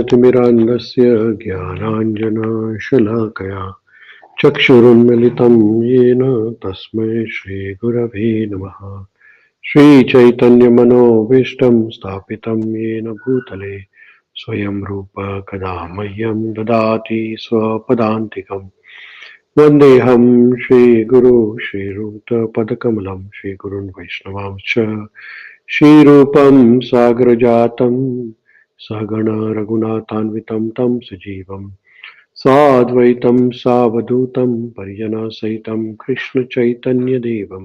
ज्ञानतिमिरान्धस्य ज्ञानाञ्जनशलाकया चक्षुरुन्मिलितं येन तस्मै श्रीगुरवे नमः। श्रीचैतन्यमनोभीष्टं स्थापितं येन भूतले स्वयं रूप कदा मह्यं ददाति स्वपदान्तिकम्। वन्देऽहं श्रीगुरो श्रीरूतपदकमलं श्रीगुरुन् वैष्णवांश्च श्रीरूपं सागरजातं सहगण रघुनाथान्वितं तं सजीवं साद्वैतं सावधूतं परिजनसहितं कृष्णचैतन्यदेवं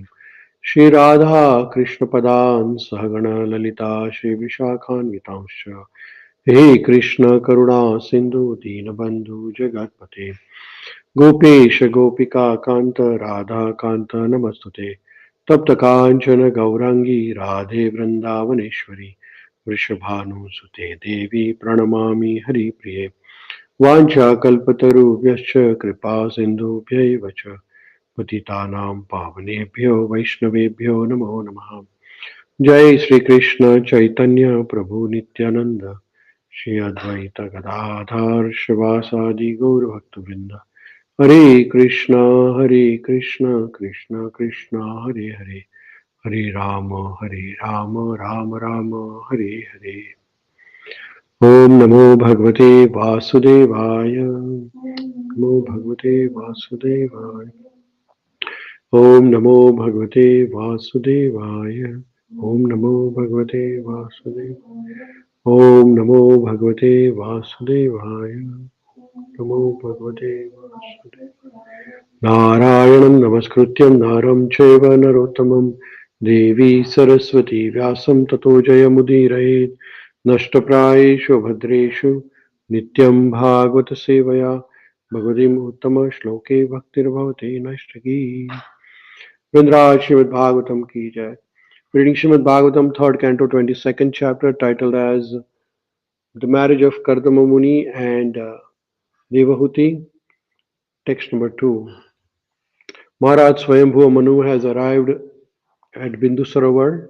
श्रीराधा कृष्णपदान् सहगण ललिता श्रीविशाखान्वितांश्च। हे कृष्ण करुणा सिन्धु दीनबन्धु जगत्पते गोपेश गोपिका कांत राधा कांत नमस्तुते। तप्त कांचन गौरांगी राधे वृंदावनेश्वरी वृषभानुसुते देवी प्रणमामि हरिप्रिये। वाञ्छाकल्पतरुभ्यश्च कृपा सिन्धुभ्यैव च पतितानां पावनेभ्यो वैष्णवेभ्यो नमो नमः। जय श्री कृष्ण चैतन्य प्रभु नित्यानंद श्री अद्वैत गदाधर शिवासादि गौर भक्तवृंद। हरे कृष्ण कृष्ण कृष्ण हरे हरे, हरे राम राम राम हरे हरे। ओम नमो भगवते वासुदेवाय, नमो भगवते वासुदेवाय। ओम नमो भगवते वासुदेवाय, ओम नमो भगवते वासुदेवाय। ओम नमो भगवते वासुदेवाय, नमो भगवते वासुदेवाय। नारायणं नमस्कृत्यं नरं चैव नरोत्तमं देवी सरस्वती व्यासं ततो जयमुदीरयेत्। नष्टप्रायेषु भद्रेषु नित्यं भागवत सेवया भगवतीम् उत्तमश्लोके भक्तिर्भवति नष्टकी। वृंदराज श्रीमद्भागवतम की जय। Reading Śrīmad Bhāgavatam, 3rd Canto, 22nd chapter, titled as The Marriage of Kardama Muni and Devahuti. Text number 2. Maharaj Swayambhuva Manu has arrived at Bindu Sarovar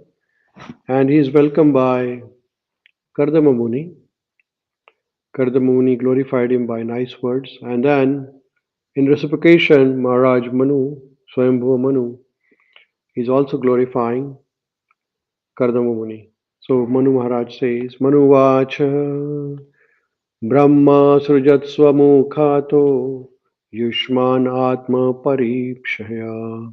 and he is welcomed by Kardama Muni. Kardama Muni glorified him by nice words, and then in reciprocation, Maharaj Manu, Swayambhuva Manu, is also glorifying Kardama Muni. So Manu Maharaj says, Manu Vacha Brahma Srujatsvamukhato Yushman Atma Paripshaya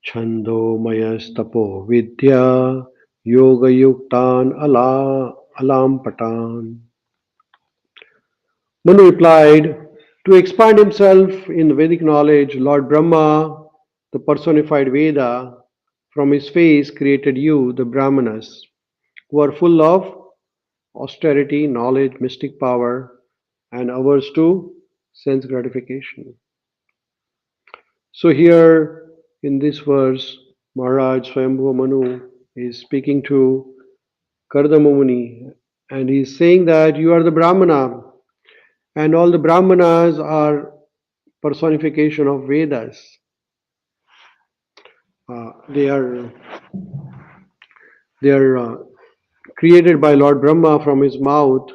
Chandomayastapo Vidya Yoga Yuktan Alampatan. Manu replied, to expand himself in Vedic knowledge, Lord Brahma, the personified Veda, from his face created you, the Brahmanas, who are full of austerity, knowledge, mystic power, and averse to sense gratification. So here in this verse, Maharaj Swayambhuva Manu is speaking to Kardama Muni, and he is saying that you are the Brahmana, and all the Brahmanas are personification of Vedas. They are created by Lord Brahma from his mouth,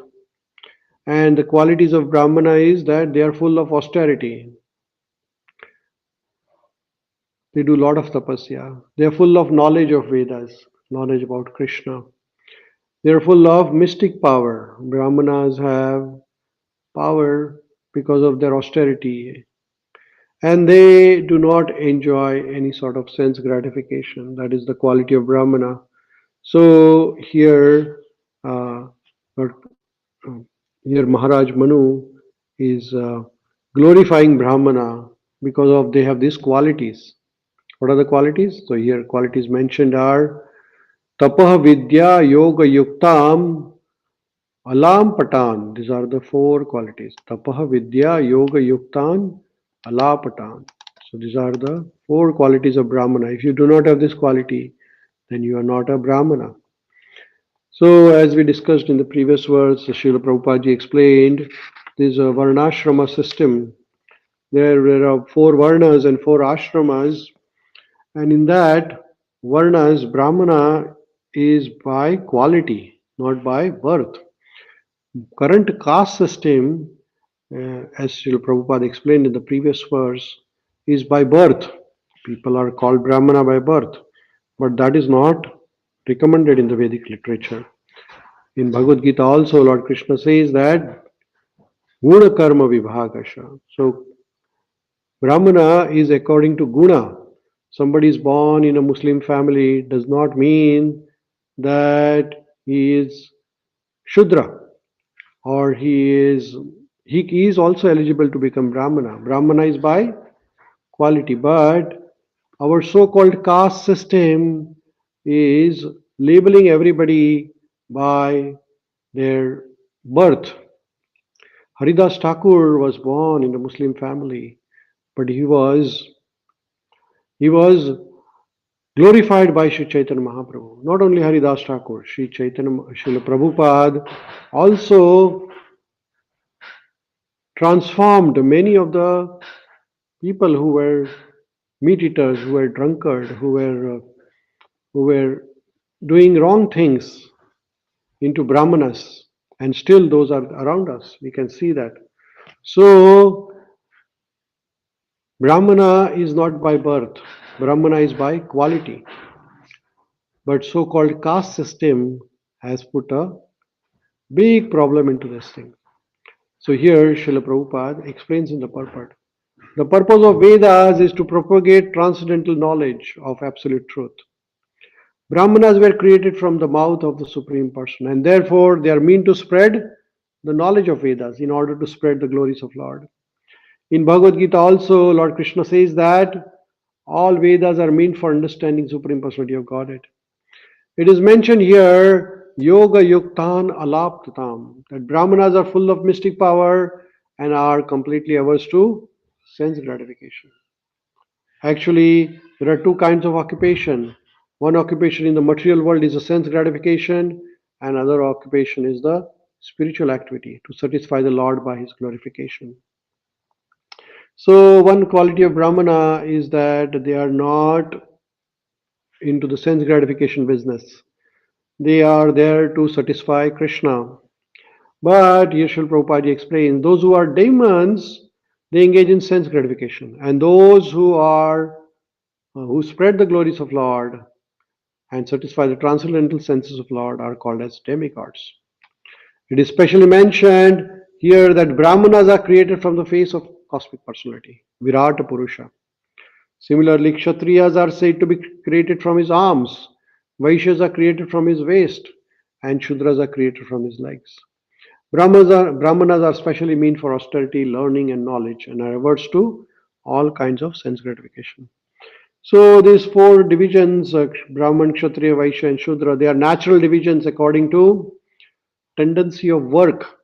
and the qualities of Brahmana is that they are full of austerity. They do a lot of tapasya. They are full of knowledge of Vedas, knowledge about Krishna. They are full of mystic power. Brahmanas have power because of their austerity, and they do not enjoy any sort of sense gratification. That is the quality of Brahmana. So uh, here Maharaj Manu is glorifying Brahmana because of they have these qualities. What are the qualities? So here qualities mentioned are Tapah Vidya Yoga Yuktam Alam Patan. These are the four qualities. Tapah Vidya Yoga Yuktan Alapatan. So these are the four qualities of Brahmana. If you do not have this quality, then you are not a Brahmana. So as we discussed in the previous words, Srila Prabhupada ji explained this Varnashrama system. There are four Varnas and four Ashramas, and in that Varnas, Brahmana is by quality, not by birth. current caste system, as Srila Prabhupada explained in the previous verse, is by birth. People are called Brahmana by birth, but that is not recommended in the Vedic literature. In Bhagavad Gita also, Lord Krishna says that Guna Karma Vibhagasha. So Brahmana is according to Guna. Somebody is born in a Muslim family does not mean that he is Shudra or he is also eligible to become Brahmana. Brahmana is by quality, but our so-called caste system is labeling everybody by their birth. Haridas Thakur was born in a Muslim family, but he was glorified by Sri Chaitanya Mahaprabhu. Not only Haridas Thakur, Sri Chaitanya, Srila Prabhupada also transformed many of the people who were meat eaters, who were drunkards, who were doing wrong things into Brahmanas, and still those are around us. We can see that. So Brahmana is not by birth. Brahmana is by quality. But so-called caste system has put a big problem into this thing. So here Srila Prabhupada explains in the purport. The purpose of Vedas is to propagate transcendental knowledge of absolute truth. Brahmanas were created from the mouth of the Supreme Person, and therefore they are meant to spread the knowledge of Vedas in order to spread the glories of Lord. In Bhagavad Gita also, Lord Krishna says that all Vedas are meant for understanding Supreme Personality of Godhead. It is mentioned here, Yoga Yuktan Alaptatam, that Brahmanas are full of mystic power and are completely averse to sense gratification. Actually, there are two kinds of occupation. One occupation in the material world is a sense gratification, and other occupation is the spiritual activity to satisfy the Lord by his glorification. So, one quality of Brahmana is that they are not into the sense gratification business. They are there to satisfy Krishna. But here Srila Prabhupada explains those who are demons, they engage in sense gratification, and those who spread the glories of Lord and satisfy the transcendental senses of Lord are called as demigods. It is specially mentioned here that Brahmanas are created from the face of cosmic personality, Virata Purusha. Similarly, Kshatriyas are said to be created from his arms, Vaishyas are created from his waist, and Shudras are created from his legs. Brahmanas are specially meant for austerity, learning, and knowledge, and are averse to all kinds of sense gratification. So these four divisions, Brahman, Kshatriya, Vaishya, and Shudra, they are natural divisions according to tendency of work.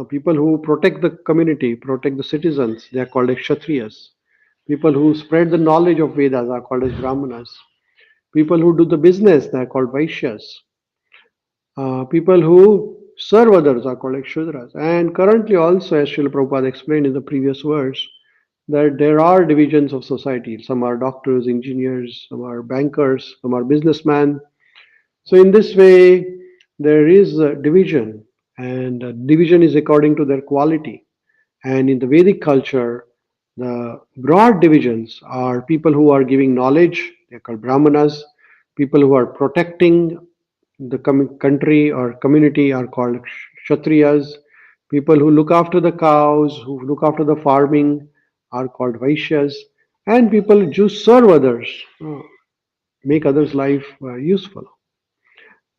People who protect the community, protect the citizens, they are called as Kshatriyas. People who spread the knowledge of Vedas are called as Brahmanas. People who do the business, they are called Vaishyas. People who serve others are called as Shudras. And currently also, as Srila Prabhupada explained in the previous verse, that there are divisions of society. Some are doctors, engineers, some are bankers, some are businessmen. So in this way, there is a division, and division is according to their quality. And in the Vedic culture, the broad divisions are people who are giving knowledge, they are called Brahmanas. People who are protecting the country or community are called Kshatriyas. People who look after the cows, who look after the farming are called Vaishyas. And people who just serve others, make others' life useful.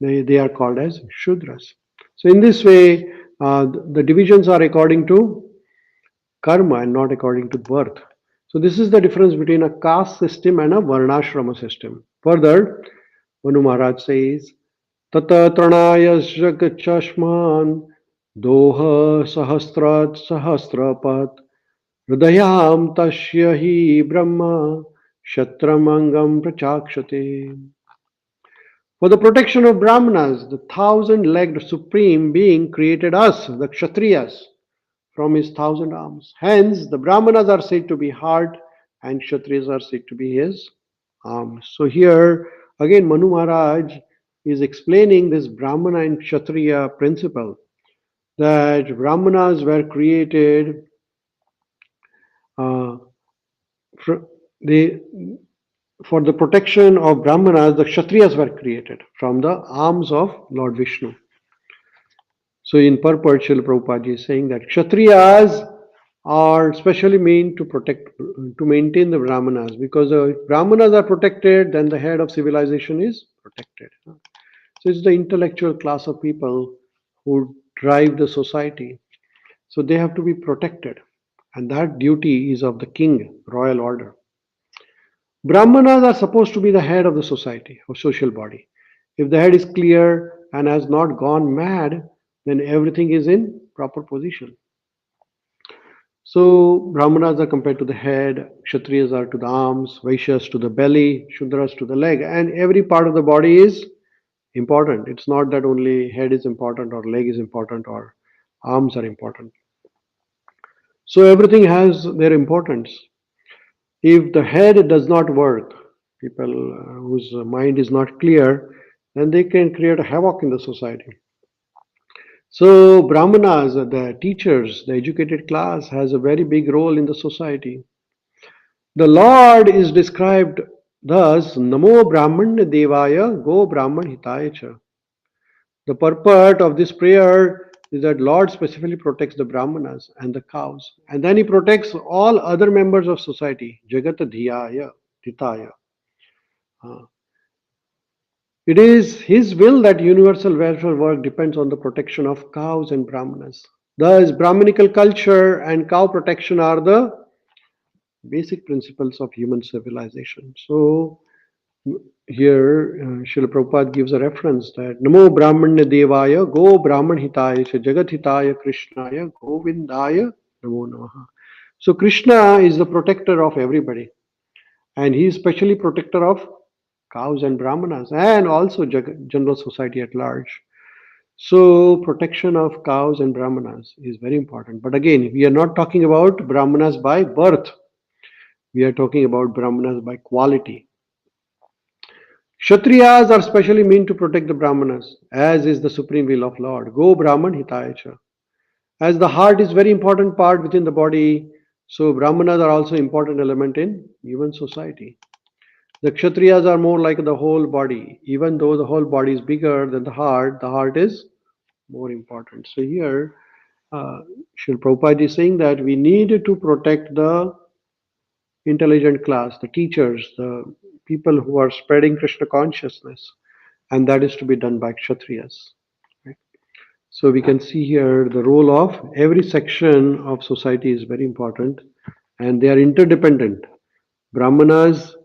They are called as Shudras. So in this way, the divisions are according to karma and not according to birth. So this is the difference between a caste system and a Varnashrama system. Further, Manu Maharaj says, Tata Tranaya Jagachashman Doha Sahastrat Sahasrapat Hridayam Tasya Hi Brahma Shatramangam Prachakshate. For the protection of Brahmanas, the thousand-legged Supreme Being created us, the Kshatriyas, from his thousand arms. Hence, the Brahmanas are said to be heart and Kshatriyas are said to be his arms. So here, again, Manu Maharaj is explaining this Brahmana and Kshatriya principle. that Brahmanas were created, uh, for, they, for the protection of Brahmanas, the Kshatriyas were created from the arms of Lord Vishnu. So in purport, Srila Prabhupada is saying that Kshatriyas are specially meant to maintain the Brahmanas, because if Brahmanas are protected, then the head of civilization is protected. So it's the intellectual class of people who drive the society. So they have to be protected, and that duty is of the king, royal order. Brahmanas are supposed to be the head of the society or social body. If the head is clear and has not gone mad, then everything is in proper position. So Brahmanas are compared to the head, Kshatriyas are to the arms, Vaishyas to the belly, Shudras to the leg, and every part of the body is important. It's not that only head is important or leg is important or arms are important. So everything has their importance. If the head does not work, people whose mind is not clear, then they can create a havoc in the society. So Brahmanas, the teachers, the educated class, has a very big role in the society. The Lord is described thus: Namo Brahmanya Devaya Go Brahman Hitaya Cha. The purport of this prayer is that Lord specifically protects the Brahmanas and the cows, and then He protects all other members of society. Jagat Dhyaya Ditaya. It is His will that universal welfare work depends on the protection of cows and Brahmanas. Thus, Brahminical culture and cow protection are the basic principles of human civilization. So, here Srila Prabhupada gives a reference that Namo Brahmanya Devaya Go Brahman Hitaya Jagat Hitaya Krishnaya Govindaya Namo Namaha. So Krishna is the protector of everybody, and he is specially protector of cows and Brahmanas and also general society at large. So protection of cows and Brahmanas is very important. But again, we are not talking about Brahmanas by birth. We are talking about Brahmanas by quality. Kshatriyas are specially meant to protect the Brahmanas, as is the supreme will of Lord. Go Brahman Hitayacha. As the heart is very important part within the body, so Brahmanas are also important element in human society. The Kshatriyas are more like the whole body. Even though the whole body is bigger than the heart is more important. So here, Srila Prabhupada is saying that we need to protect the intelligent class, the teachers, the people who are spreading Krishna consciousness, and that is to be done by Kshatriyas. Right? So we can see here the role of every section of society is very important, and they are interdependent. Brahmanas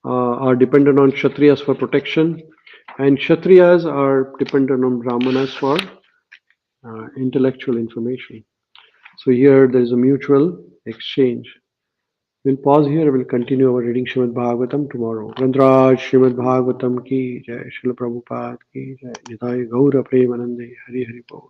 are dependent on Kshatriyas for protection, and Kshatriyas are dependent on Brahmanas for intellectual information. So here there is a mutual exchange. We'll pause here. We'll continue our reading Śrīmad-Bhāgavatam tomorrow. Grantraj Śrīmad-Bhāgavatam ki jai, Srila Prabhupada ki jai, Nithai Gaura Premanande, Hari Hari Bol.